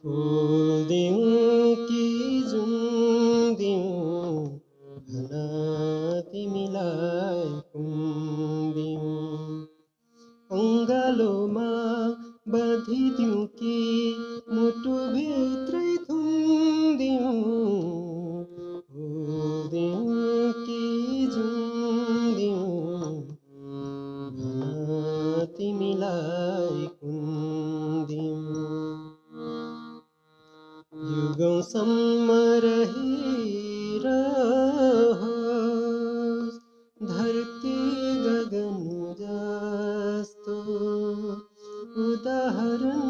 फूल दिउँ कि जुन दिउँ भन तिमीलाई कुन दिउँ अङ्गालोमा बाँधिदिउँ कि मुटुभित्रै थुनिदिउँ फूल दिउँ कि जुन दिउँ भन तिमीलाई कुन दिउँ युगौँसम्म रहिरहोस् धरती गगन जस्तो उदाहरण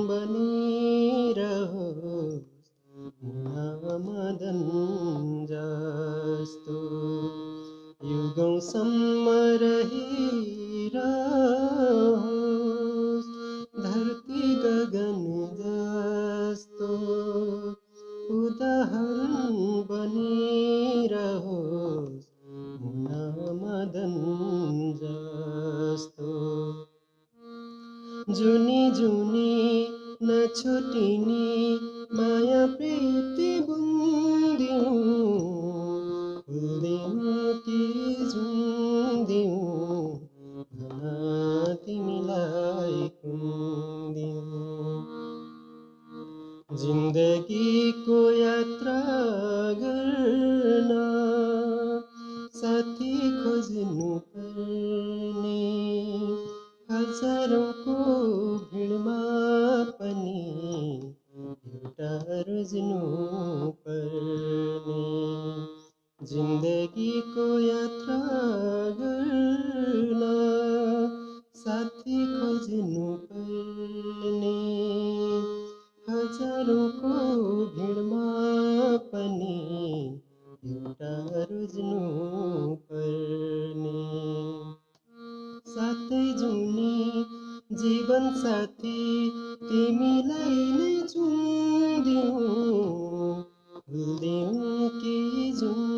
बनिरहोस् मदन जस्तो युगौँसम्म रहिरहोस् धरती गगन जस्तो उदाहरण बनिरहोस् मदन जस्तो जुनी जुनी नछुटिने माया प्रीति बुन्दिउँ फुल दिउँ कि जुन दिउँ भन तिमीलाई कुन दिउँ जिन्दगीको यात्रा गर्न साथी खोज्नु पर्ने हजारौँको भिडमा पनि एउटा रोज्नु पर्ने जिन्दगीको यात्रा गर्न साथी खोज्नु पर्ने हजारौँको भिडमा पनि एउटा रोज्नु पर्ने साथै जुनी जीवन साथी तिमीलाई नै चुनिदिउँ फुल दिउँ कि जुन